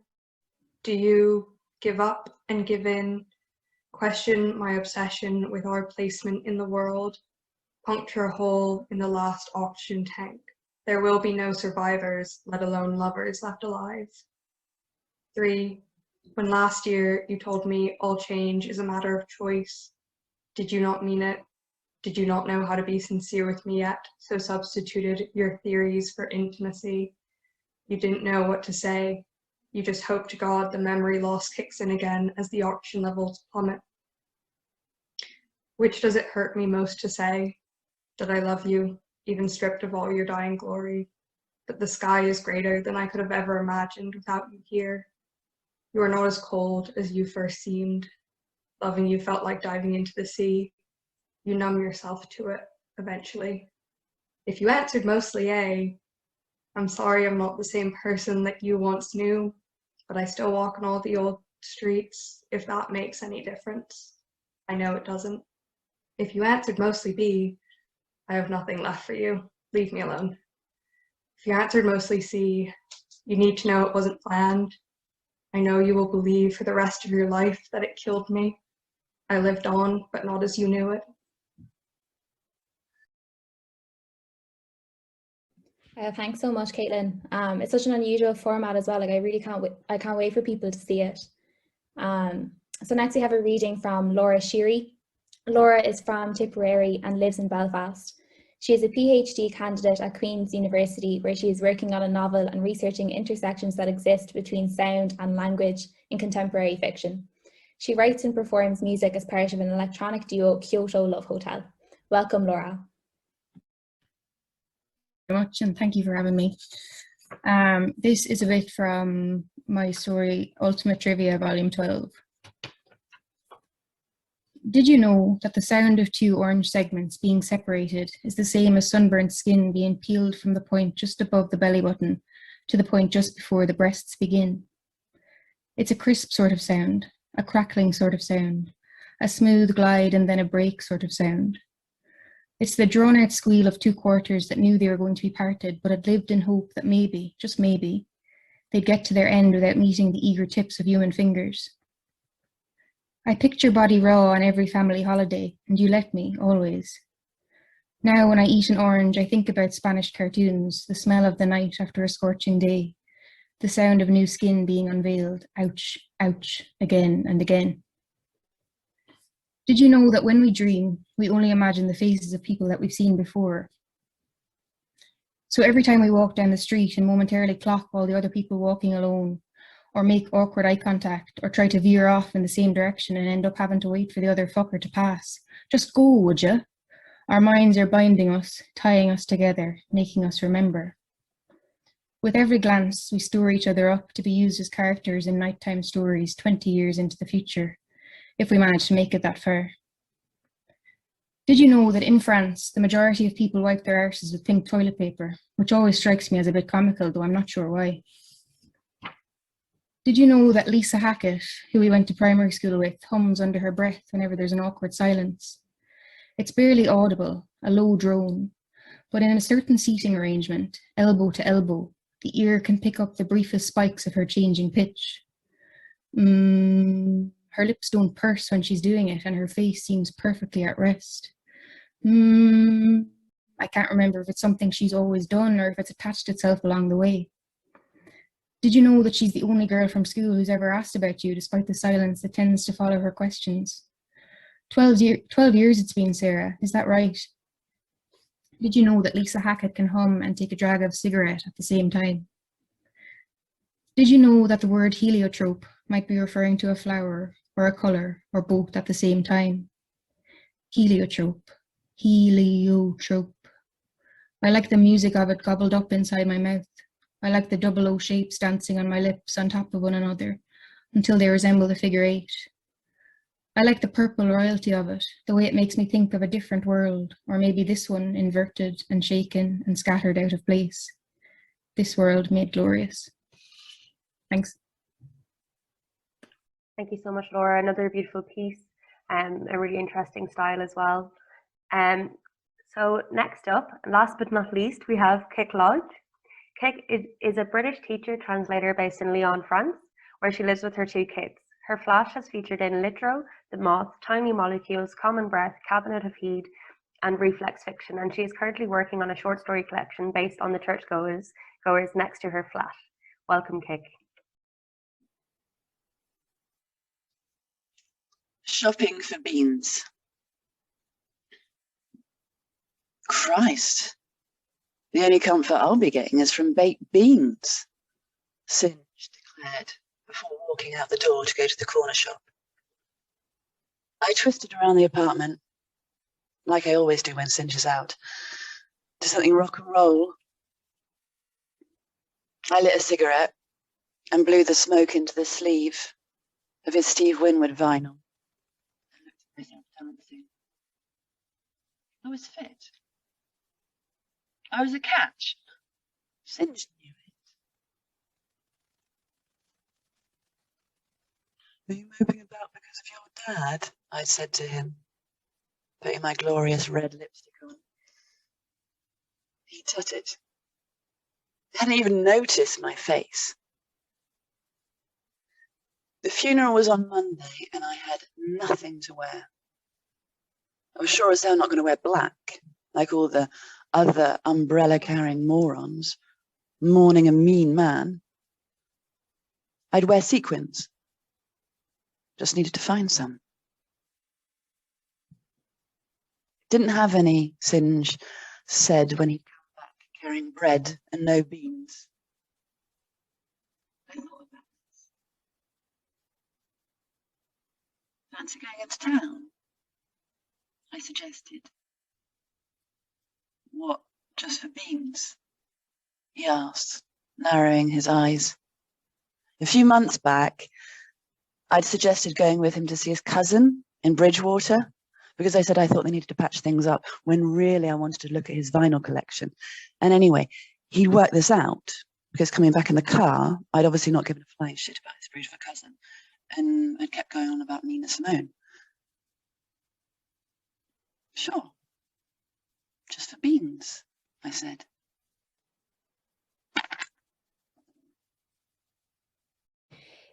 Do you give up and give in? Question my obsession with our placement in the world. Puncture a hole in the last oxygen tank. There will be no survivors, let alone lovers, left alive. 3. When last year you told me all change is a matter of choice, did you not mean it? Did you not know how to be sincere with me yet, so substituted your theories for intimacy? You didn't know what to say. You just hope to God the memory loss kicks in again as the oxygen levels plummet. Which does it hurt me most to say? That I love you, even stripped of all your dying glory. But the sky is greater than I could have ever imagined without you here. You are not as cold as you first seemed. Loving you felt like diving into the sea. You numb yourself to it, eventually. If you answered mostly A, I'm sorry I'm not the same person that you once knew, but I still walk on all the old streets, if that makes any difference. I know it doesn't. If you answered mostly B, I have nothing left for you. Leave me alone. If you answered mostly C, you need to know it wasn't planned. I know you will believe for the rest of your life that it killed me. I lived on, but not as you knew it. Thanks so much, Caitlin. It's such an unusual format as well. Like I can't wait for people to see it. So next we have a reading from Laura Sheary. Laura is from Tipperary and lives in Belfast. She is a PhD candidate at Queen's University, where she is working on a novel and researching intersections that exist between sound and language in contemporary fiction. She writes and performs music as part of an electronic duo, Kyoto Love Hotel. Welcome, Laura. Very much, and thank you for having me. This is a bit from my story, Ultimate Trivia, Volume 12. Did you know that the sound of two orange segments being separated is the same as sunburnt skin being peeled from the point just above the belly button to the point just before the breasts begin? It's a crisp sort of sound, a crackling sort of sound, a smooth glide and then a break sort of sound. It's the drawn-out squeal of two quarters that knew they were going to be parted, but had lived in hope that maybe, just maybe, they'd get to their end without meeting the eager tips of human fingers. I picked your body raw on every family holiday, and you let me, always. Now when I eat an orange, I think about Spanish cartoons, the smell of the night after a scorching day, the sound of new skin being unveiled, ouch, ouch, again and again. Did you know that when we dream, we only imagine the faces of people that we've seen before? So every time we walk down the street and momentarily clock all the other people walking alone, or make awkward eye contact, or try to veer off in the same direction and end up having to wait for the other fucker to pass. Just go, would ya? Our minds are binding us, tying us together, making us remember. With every glance, we store each other up to be used as characters in nighttime stories 20 years into the future, if we manage to make it that far. Did you know that in France, the majority of people wipe their arses with pink toilet paper, which always strikes me as a bit comical, though I'm not sure why. Did you know that Lisa Hackett, who we went to primary school with, hums under her breath whenever there's an awkward silence? It's barely audible, a low drone, but in a certain seating arrangement, elbow to elbow, the ear can pick up the briefest spikes of her changing pitch. Her lips don't purse when she's doing it, and her face seems perfectly at rest. I can't remember if it's something she's always done or if it's attached itself along the way. Did you know that she's the only girl from school who's ever asked about you, despite the silence that tends to follow her questions? 12 years it's been, Sarah, is that right? Did you know that Lisa Hackett can hum and take a drag of cigarette at the same time? Did you know that the word heliotrope might be referring to a flower or a colour or both at the same time? Heliotrope, heliotrope. I like the music of it gobbled up inside my mouth. I like the double O shapes dancing on my lips on top of one another until they resemble the figure 8. I like the purple royalty of it, the way it makes me think of a different world, or maybe this one inverted and shaken and scattered out of place. This world made glorious. Thanks. Thank you so much, Laura. Another beautiful piece, a really interesting style as well. So next up, last but not least, we have Kik Lodge. Kik is a British teacher translator based in Lyon, France, where she lives with her 2 kids. Her flash has featured in Litro, The Moth, Tiny Molecules, Common Breath, Cabinet of Heed, and Reflex Fiction, and she is currently working on a short story collection based on the churchgoers next to her flat. Welcome, Kik. Shopping for beans. Christ, the only comfort I'll be getting is from baked beans, Singe declared before walking out the door to go to the corner shop. I twisted around the apartment, like I always do when Singe is out, to something rock and roll. I lit a cigarette and blew the smoke into the sleeve of his Steve Winwood vinyl. I looked at myself dancing. I was fit. I was a catch. Singe knew it. Are you moping about because of your dad? I said to him, putting my glorious red lipstick on. He tutted. He hadn't even noticed my face. The funeral was on Monday and I had nothing to wear. I was sure as hell not going to wear black, like all the other umbrella-carrying morons, mourning a mean man. I'd wear sequins. Just needed to find some. Didn't have any, Singe said when he'd come back carrying bread and no beans. I thought about this. Fancy going into town? I suggested. What, just for beans? He asked, narrowing his eyes. A few months back, I'd suggested going with him to see his cousin in Bridgewater, because I said I thought they needed to patch things up, when really I wanted to look at his vinyl collection. And anyway, he'd worked this out, because coming back in the car, I'd obviously not given a flying shit about his Bridgewater cousin, and I'd kept going on about Nina Simone. Sure. Just for beans, I said.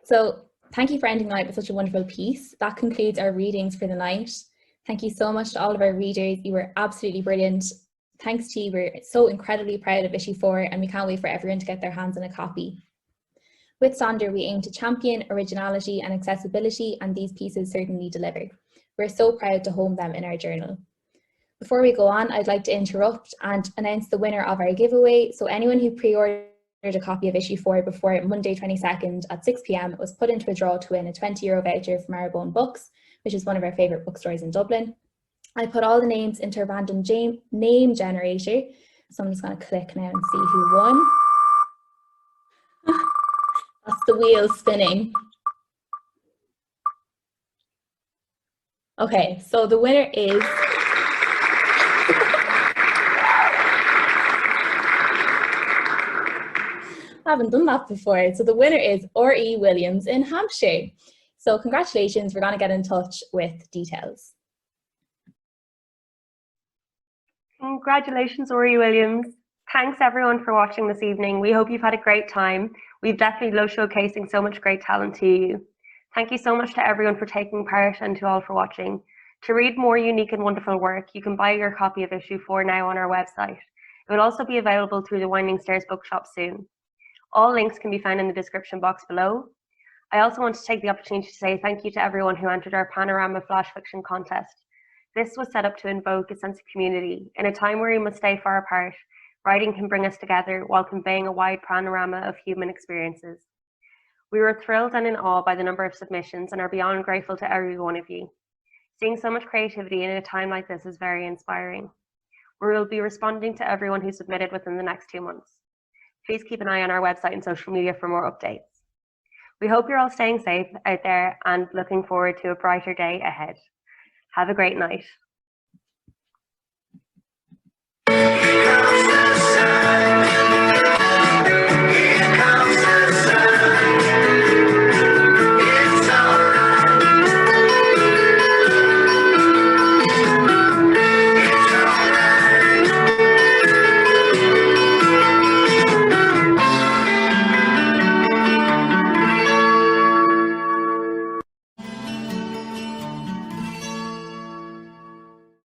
So thank you for ending the night with such a wonderful piece. That concludes our readings for the night. Thank you so much to all of our readers. You were absolutely brilliant. Thanks to you, we're so incredibly proud of issue 4 and we can't wait for everyone to get their hands on a copy. With Sonder, we aim to champion originality and accessibility, and these pieces certainly deliver. We're so proud to home them in our journal. Before we go on, I'd like to interrupt and announce the winner of our giveaway. So anyone who pre-ordered a copy of issue 4 before Monday 22nd at 6 p.m. was put into a draw to win a €20 voucher from Marrowbone Books, which is one of our favourite bookstores in Dublin. I put all the names into a random name generator, so I'm just going to click now and see who won. That's the wheel spinning. Okay, so the winner is I haven't done that before. So the winner is R.E. Williams in Hampshire. So congratulations, we're going to get in touch with details. Congratulations, R.E. Williams. Thanks everyone for watching this evening. We hope you've had a great time. We've definitely loved showcasing so much great talent to you. Thank you so much to everyone for taking part and to all for watching. To read more unique and wonderful work, you can buy your copy of issue 4 now on our website. It will also be available through the Winding Stairs bookshop soon. All links can be found in the description box below. I also want to take the opportunity to say thank you to everyone who entered our Panorama Flash Fiction contest. This was set up to invoke a sense of community. In a time where we must stay far apart, writing can bring us together while conveying a wide panorama of human experiences. We were thrilled and in awe by the number of submissions and are beyond grateful to every one of you. Seeing so much creativity in a time like this is very inspiring. We will be responding to everyone who submitted within the next 2 months. Please keep an eye on our website and social media for more updates. We hope you're all staying safe out there and looking forward to a brighter day ahead. Have a great night.